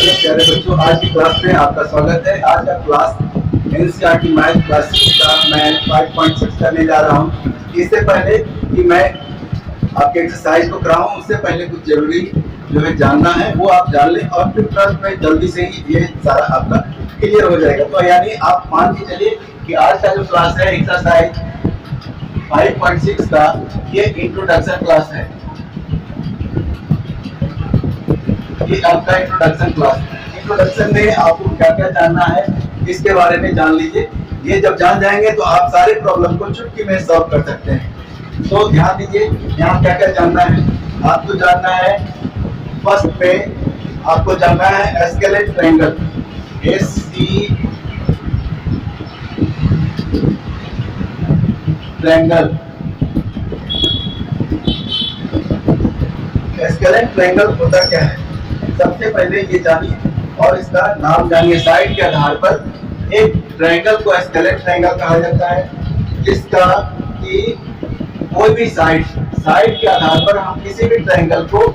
Hello प्यारे बच्चों, आज की क्लास में आपका स्वागत है। आज का क्लास एनसीईआरटी मैथ क्लास का मैं 5.6 करने जा रहा हूँ। इससे पहले कि मैं आपके एक्सरसाइज को कराऊं, उससे पहले कुछ जरूरी जो है जानना है वो आप जान लें और फिर क्लास में जल्दी से ही ये सारा आपका क्लियर हो जाएगा। तो यानी आप मान के चलिए कि आज का जो क्लास है एक्सरसाइज 5.6 का ये इंट्रोडक्शन क्लास है। ये आपका इंट्रोडक्शन क्लास है। इंट्रोडक्शन में आपको क्या क्या जानना है इसके बारे में जान लीजिए। ये जब जान जाएंगे तो आप सारे प्रॉब्लम को चुटकी में सॉल्व कर सकते हैं। तो ध्यान दीजिए यहाँ क्या क्या जानना है। आपको जानना है फर्स्ट में आपको जानना है स्केलेट ट्रायंगल, SC ट्रायंगल। स्केलेट ट्रायंगल होता क्या है सबसे पहले ये जानिए और इसका नाम जानिए। साइड के आधार पर एक ट्रायंगल को स्केलेट ट्रायंगल कहा जाता है, जिसका कि कोई भी साइड के आधार पर हम किसी भी ट्रायंगल को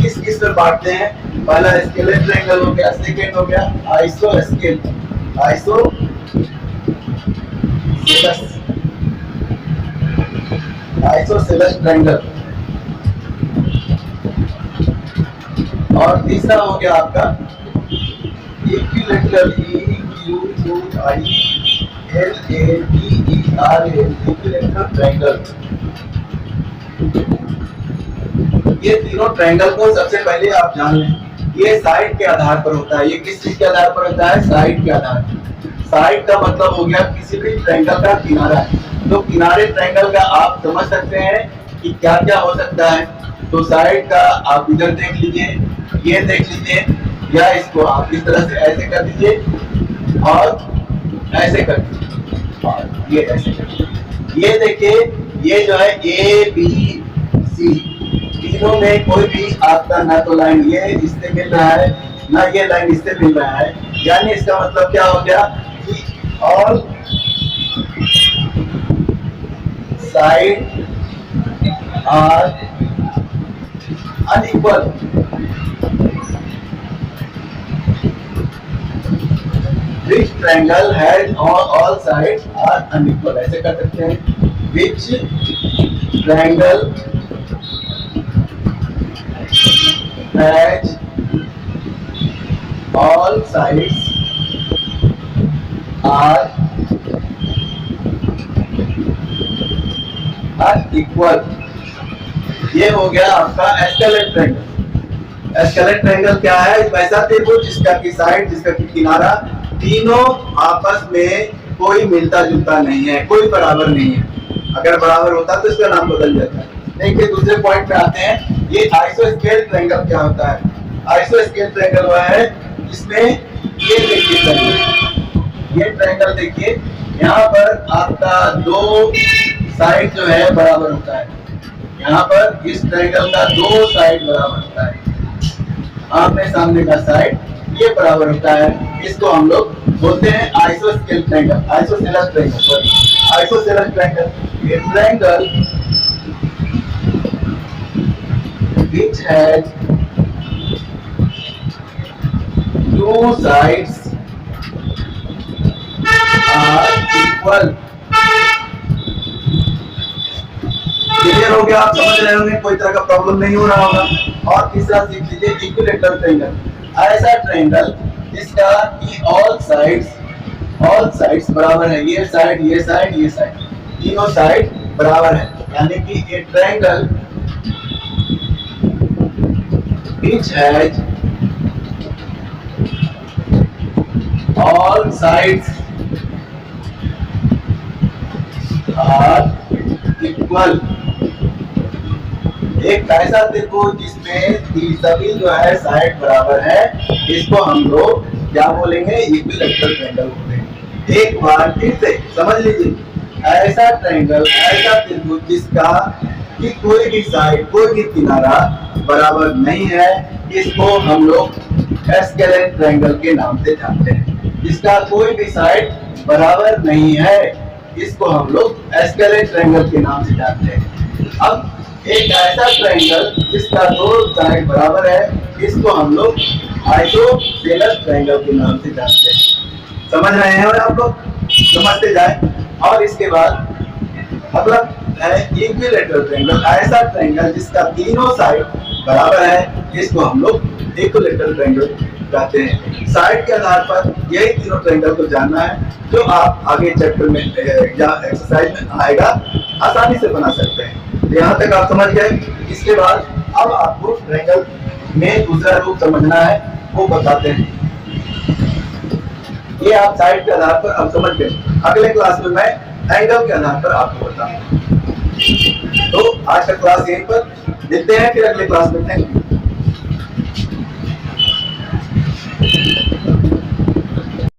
किस किस में बांटते हैं। पहला स्केलेट ट्रायंगल हो गया, सेकेंड हो गया आइसोसेलेस ट्रायंगल, और तीसरा हो गया आपका इक्विलैटरल, इक्विलैटरल ट्रायंगल। ये तीनों ट्रायंगल को सबसे पहले आप जान लें। ये साइड के आधार पर होता है। ये किस चीज के आधार पर होता है? साइड के आधार पर। साइड का मतलब हो गया किसी भी ट्रायंगल का किनारा है। तो किनारे ट्रायंगल का आप समझ सकते हैं कि क्या क्या हो सकता है। तो साइड का आप इधर देख लीजिए, ये देख लीजिए, या इसको आप इस तरह से ऐसे कर दीजिए और ऐसे कर दीजिए और ये ऐसे कर दीजिए। ये देखिए, ये जो है ABC, तीनों में कोई भी आपका ना तो लाइन ये इससे मिल रहा है ना ये लाइन इससे मिल रहा है। यानी इसका मतलब क्या हो गया कि all side are unequal. Which triangle has all sides are unequal? ऐसे कर सकते हैं। Which triangle has all sides are unequal? ये हो गया आपका स्केलेट ट्रायंगल। स्केलेट ट्रायंगल क्या है? वैसा त्रिभुज जिसका की साइड, जिसका की किनारा तीनों आपस में कोई मिलता जुलता नहीं है, कोई बराबर नहीं है। अगर बराबर होता तो इसका नाम बदल जाता है। देखिए दूसरे पॉइंट पे आते हैं। ये आइसोस्केल ट्रायंगल क्या होता है? आइसोस्केल ट्रायंगल वह है जिसमें ये देखिए, ये ट्रायंगल देखिए, यहाँ पर आपका दो साइड जो है बराबर होता है। यहाँ पर इस ट्रायंगल का दो साइड बराबर होता है। आमने सामने का साइड ये बराबर होता है। इसको हम लोग बोलते हैं आइसोस्केल triangle, isosceles triangle, sorry isosceles triangle. ये triangle which has two sides are equal। Clear हो गया? आप समझ रहे होंगे, कोई तरह का प्रॉब्लम नहीं हो रहा होगा। और तीसरा सीख लीजिए इक्विलैटरल ट्रायंगल, ऐसा ट्रायंगल जिसका की ऑल साइड्स बराबर है। ये साइड, ये साइड, ये साइड, तीनों साइड बराबर है। यानी कि ये triangle which has all sides are equal। एक ऐसा त्रिभुज जिसमें सभी जो है साइड बराबर है, इसको हम लोग क्या बोलेंगे? इक्विलैटरल ट्रायंगल बोलेंगे। एक बार फिर से समझ लीजिए, ऐसा ट्रायंगल, ऐसा त्रिभुज जिसका कि कोई भी साइड, कोई भी किनारा बराबर नहीं है, इसको हम लोग स्केलेट ट्रायंगल के नाम से जानते हैं। जिसका कोई भी साइड बराबर नहीं है, इसको हम लोग स्केलेट ट्रायंगल के नाम से जानते हैं। अब एक ऐसा ट्रायंगल जिसका दो साइड बराबर है, इसको हम लोग आइसोसेलेस ट्रायंगल के नाम से जानते हैं। समझ रहे हैं और आप लोग समझते जाए। और इसके बाद मतलब है इक्विलेटरल ट्रायंगल, ऐसा ट्रायंगल जिसका तीनों साइड बराबर है, इसको हम लोग इक्विलेटरल ट्रायंगल कहते हैं। साइड के आधार पर यही तीनों ट्रायंगल को जानना है, जो आप आगे चैप्टर में या एक्सरसाइज में आएगा, आसानी से बना सकते हैं। यहाँ तक आप समझ गए। इसके बाद अब आपको ट्रायंगल में दूसरा रूप समझना है, वो बताते हैं। ये आप साइड के आधार पर अब समझ गए। अगले क्लास में मैं एंगल के आधार पर आपको बताऊंगा। तो आज का क्लास यहीं पर देते हैं, फिर अगले क्लास में। Thank you.